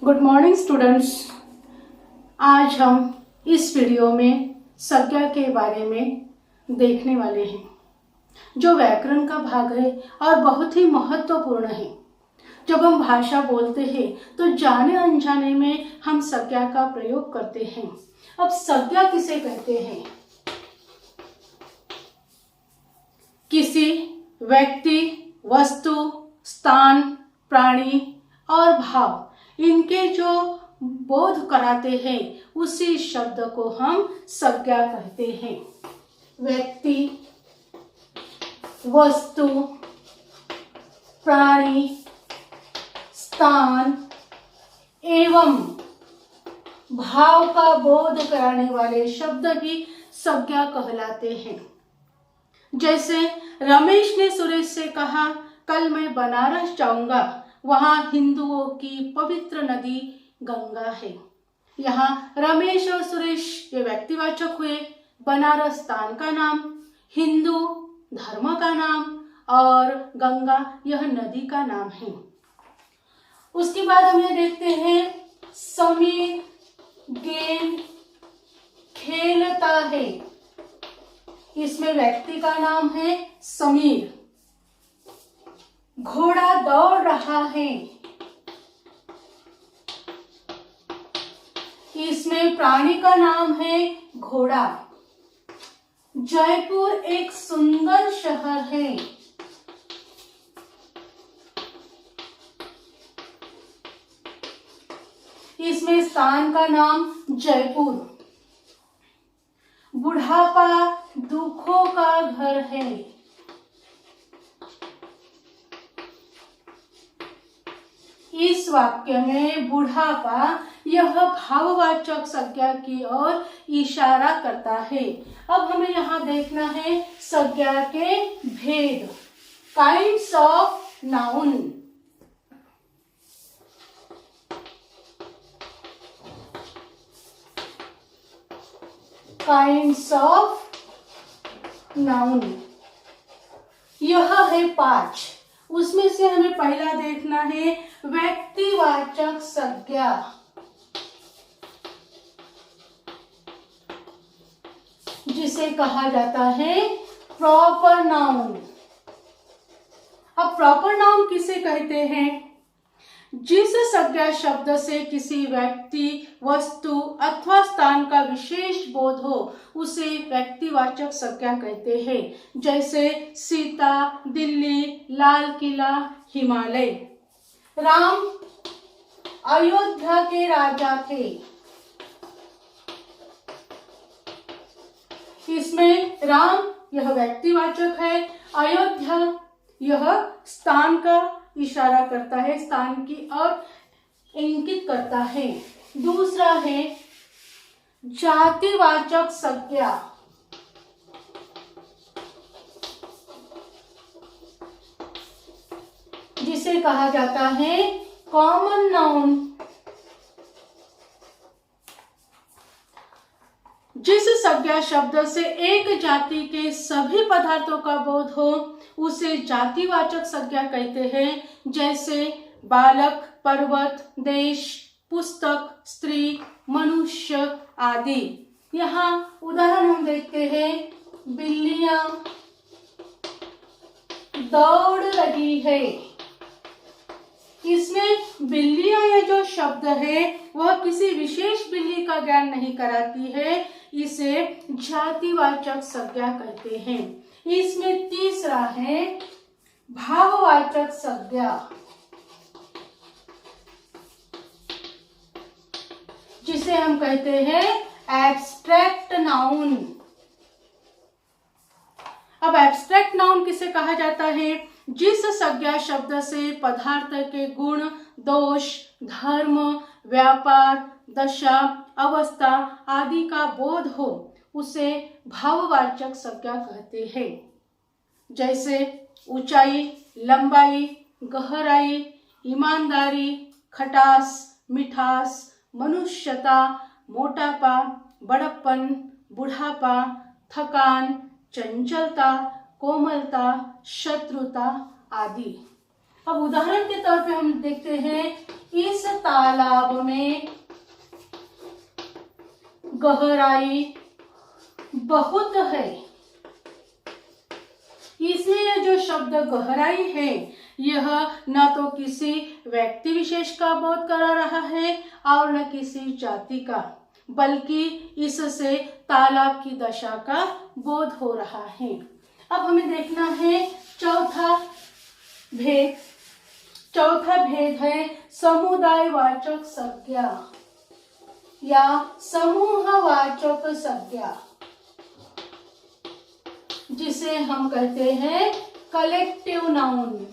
Good morning students. आज हम इस वीडियो में संज्ञा के बारे में देखने वाले हैं, जो व्याकरण का भाग है और बहुत ही महत्वपूर्ण है। जब हम भाषा बोलते हैं तो जाने अनजाने में हम संज्ञा का प्रयोग करते हैं। अब संज्ञा किसे कहते हैं? किसी व्यक्ति, वस्तु, स्थान, प्राणी और भाव, इनके जो बोध कराते हैं उसी शब्द को हम संज्ञा कहते हैं। व्यक्ति, वस्तु, प्राणी, स्थान एवं भाव का बोध कराने वाले शब्द ही संज्ञा कहलाते हैं। जैसे रमेश ने सुरेश से कहा, कल मैं बनारस जाऊंगा, वहां हिंदुओं की पवित्र नदी गंगा है। यहाँ रमेश और सुरेश ये व्यक्तिवाचक हुए, बनारस स्थान का नाम, हिंदू धर्म का नाम और गंगा यह नदी का नाम है। उसके बाद हम ये देखते हैं, समीर गेंद खेलता है। इसमें व्यक्ति का नाम है समीर। घोड़ा दौड़ रहा है। इसमें प्राणी का नाम है घोड़ा। जयपुर एक सुंदर शहर है। इसमें स्थान का नाम जयपुर। बुढ़ापा दुखों का घर है। इस वाक्य में बुढ़ापा यह भाववाचक संज्ञा की ओर इशारा करता है। अब हमें यहाँ देखना है संज्ञा के भेद, kinds of noun. Kinds of noun यह है 5। उसमें से हमें पहला देखना है व्यक्तिवाचक संज्ञा। जिसे कहा जाता है प्रॉपर नाउन। अब प्रॉपर नाउन किसे कहते हैं? जिस संज्ञा शब्द से किसी व्यक्ति, वस्तु अथवा स्थान का विशेष बोध हो उसे व्यक्तिवाचक संज्ञा कहते हैं। जैसे सीता, दिल्ली, लाल किला, हिमालय। राम अयोध्या के राजा थे। इसमें राम यह व्यक्तिवाचक है, अयोध्या यह स्थान का इशारा करता है, स्थान की ओर इंगित करता है। दूसरा है जातिवाचक संज्ञा। जिसे कहा जाता है कॉमन नाउन। जिस संज्ञा शब्द से एक जाति के सभी पदार्थों का बोध हो उसे जातिवाचक संज्ञा कहते हैं। जैसे बालक, पर्वत, देश, पुस्तक, स्त्री, मनुष्य आदि। यहाँ उदाहरण हम देखते हैं, बिल्लियां दौड़ रही है। इसमें बिल्लियां यह जो शब्द है वह किसी विशेष बिल्ली का ज्ञान नहीं कराती है, इसे जातिवाचक संज्ञा कहते हैं। इसमें तीसरा है भाववाचक संज्ञा। जिसे हम कहते हैं एब्स्ट्रैक्ट नाउन। अब एब्स्ट्रैक्ट नाउन किसे कहा जाता है? जिस संज्ञा शब्द से पदार्थ के गुण, दोष, धर्म, व्यापार, दशा, अवस्था आदि का बोध हो उसे भाववाचक संज्ञा कहते हैं। जैसे ऊंचाई, लंबाई, गहराई, ईमानदारी, खटास, मिठास, मनुष्यता, मोटापा, बड़प्पन, बुढ़ापा, थकान, चंचलता, कोमलता, शत्रुता आदि। अब उदाहरण के तौर पे हम देखते हैं, इस तालाब में गहराई बहुत है। इसलिए जो शब्द गहराई है यह न तो किसी व्यक्ति विशेष का बोध करा रहा है और न किसी जाति का, बल्कि इससे तालाब की दशा का बोध हो रहा है। अब हमें देखना है चौथा भेद। चौथा भेद है समुदायवाचक संज्ञा या समूहवाचक संज्ञा, जिसे हम कहते हैं कलेक्टिव नाउन।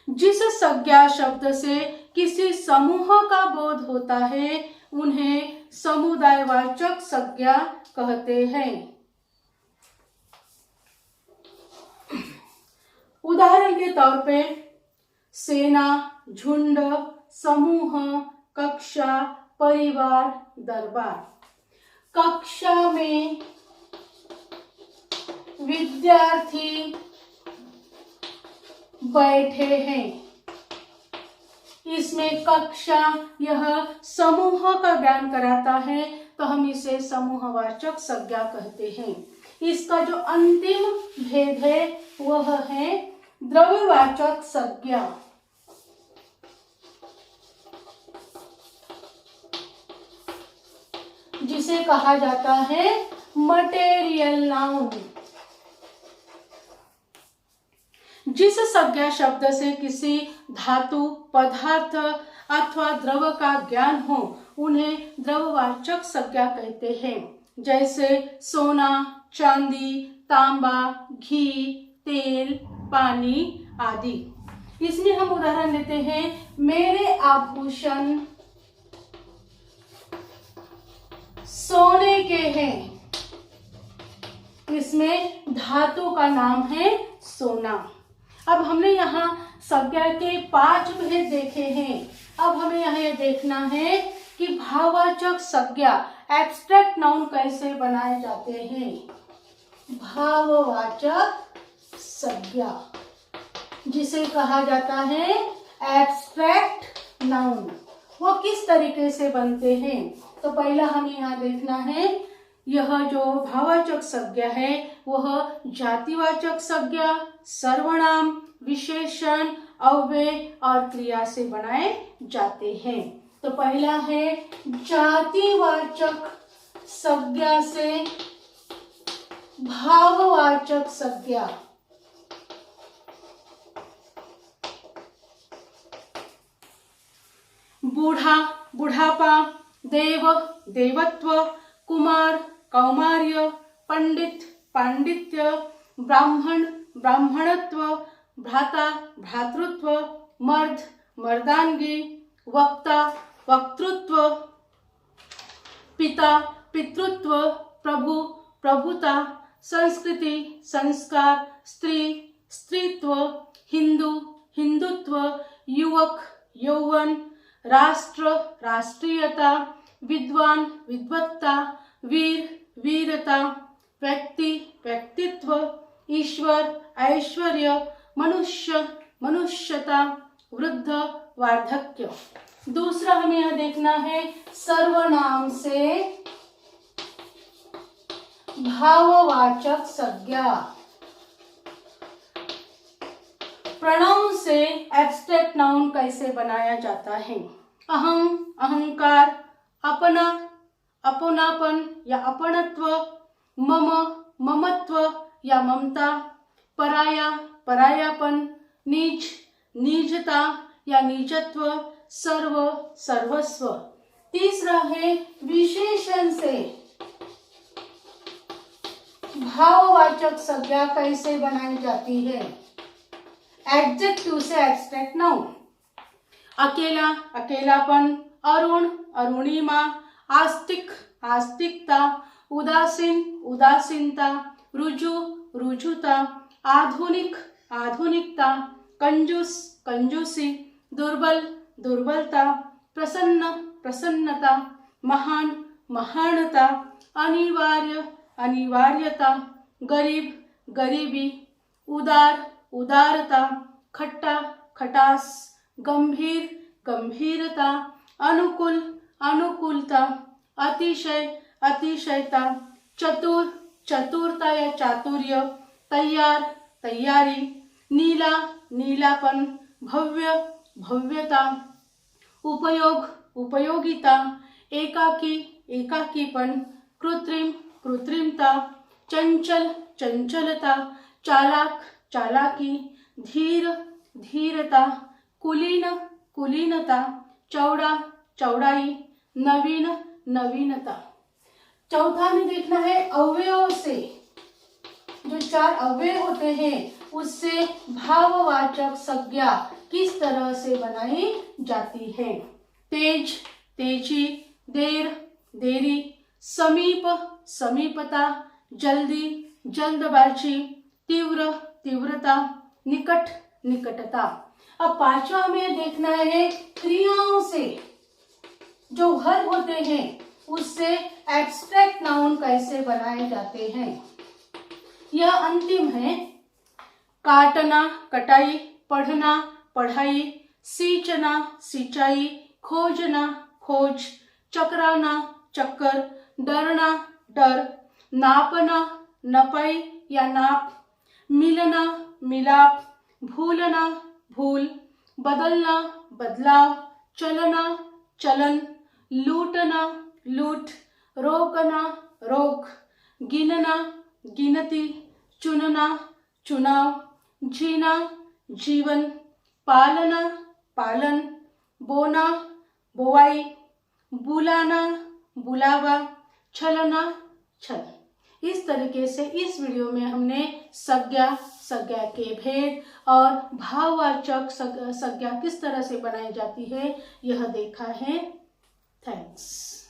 जिस संज्ञा शब्द से किसी समूह का बोध होता है उन्हें समुदायवाचक संज्ञा कहते हैं। उदाहरण के तौर पे सेना, झुंड, समूह, कक्षा, परिवार, दरबार। कक्षा में विद्यार्थी बैठे हैं, इसमें कक्षा यह समूह का ज्ञान कराता है, तो हम इसे समूहवाचक संज्ञा कहते हैं। इसका जो अंतिम भेद है वह है द्रव्यवाचक संज्ञा। जिसे कहा जाता है मटेरियल नाउन। जिस संज्ञा शब्द से किसी धातु, पदार्थ अथवा द्रव का ज्ञान हो उन्हें द्रववाचक संज्ञा कहते हैं। जैसे सोना, चांदी, तांबा, घी, तेल, पानी आदि। इसमें हम उदाहरण लेते हैं, मेरे आभूषण सोने के हैं। इसमें धातु का नाम है सोना। अब हमने यहाँ संज्ञा के 5 भेद देखे हैं। अब हमें यहाँ यह देखना है कि भाववाचक संज्ञा एब्स्ट्रैक्ट नाउन कैसे बनाए जाते हैं। भाववाचक संज्ञा जिसे कहा जाता है एब्स्ट्रैक्ट नाउन, वो किस तरीके से बनते हैं। तो पहला हमें यहाँ देखना है, यह जो भाववाचक संज्ञा है वह जातिवाचक संज्ञा, सर्वनाम, विशेषण, अव्यय और क्रिया से बनाए जाते हैं। तो पहला है जातिवाचक संज्ञा से भाववाचक संज्ञा। बूढ़ा, बुढ़ापा, देव, देवत्व, कुमार, कौमार्य, पंडित, पांडित्य, ब्राह्मण, ब्राह्मणत्व, भ्राता, भ्रातृत्व, मर्द, मर्दानगी, वक्ता, वक्तृत्व, पिता, पितृत्व, प्रभु, प्रभुता, संस्कृति, संस्कार, स्त्री, स्त्रीत्व, हिंदू, हिंदुत्व, युवक, यौवन, राष्ट्र, राष्ट्रीयता, विद्वान, विद्वत्ता, वीर, वीरता, व्यक्ति, व्यक्तित्व, ईश्वर, ऐश्वर्य, मनुष्य, मनुष्यता, वृद्ध, वार्धक्य। दूसरा हमें यह देखना है सर्वनाम से भाववाचक संज्ञा। प्रोनाउन से एब्स्ट्रैक्ट नाउन कैसे बनाया जाता है। अहम, अहंकार, अपना, अपनापन या अपनत्व, मम, ममत्व या ममता, पराया, परायापन, नीच, निजता या निजत्व, सर्व, सर्वस्व। तीसरा है विशेषण से भाववाचक संज्ञा कैसे बनाई जाती है। एडजेक्टिव से एब्स्ट्रैक्ट नाउन। अकेला, अकेलापन, अरुण, अरुणिमा, आस्तिक, आस्तिकता, उदासीन, उदासीनता, रुजु, रुजुता, आधुनिक, आधुनिकता, कंजूस, कंजूसी, दुर्बल, दुर्बलता, प्रसन्न, प्रसन्नता, महान, महानता, अनिवार्य, अनिवार्यता, गरीब, गरीबी, उदार, उदारता, खट्टा, खटास, गंभीर, गंभीरता, अनुकूल, अनुकूलता, अतिशय, अतिशयता, चतुर, चतुरता या चातुर्य, तैयार, तैयारी, नीला, नीलापन, भव्य, भव्यता, उपयोग, उपयोगिता, एकाकी, एकाकीपन, कृत्रिम, कृत्रिमता, चंचल, चंचलता, चालाक, चालाकी, धीर, धीरता, कुलीन, कुलीनता, चौड़ा, चौड़ाई, नवीन, नवीनता। चौथा में देखना है अवयव से, जो 4 अवयव होते हैं उससे भाववाचक संज्ञा किस तरह से बनाई जाती है। तेज, तेजी, देर, देरी, समीप, समीपता, जल्दी, जल्दबाजी, तीव्र, तीव्रता, निकट, निकटता। अब 5वां में देखना है क्रियाओं से, जो वर्ब होते हैं उससे एब्स्ट्रैक्ट नाउन कैसे बनाए जाते हैं। यह अंतिम है। काटना, कटाई, पढ़ना, पढ़ाई, सींचना, सिंचाई, खोजना, खोज, चकराना, चक्कर, डरना, डर, नापना, नपाई या नाप, मिलना, मिलाप, भूलना, भूल, बदलना, बदलाव, चलना, चलन, लूटना, लूट, रोकना, रोक, गिनना, गिनती, चुनना, चुनाव, जीना, जीवन, पालना, पालन, बोना, बोवाई, बुलाना, बुलावा, छलना, छल। इस तरीके से इस वीडियो में हमने संज्ञा, संज्ञा के भेद और भाववाचक संज्ञा किस तरह से बनाई जाती है यह देखा है। थैंक्स।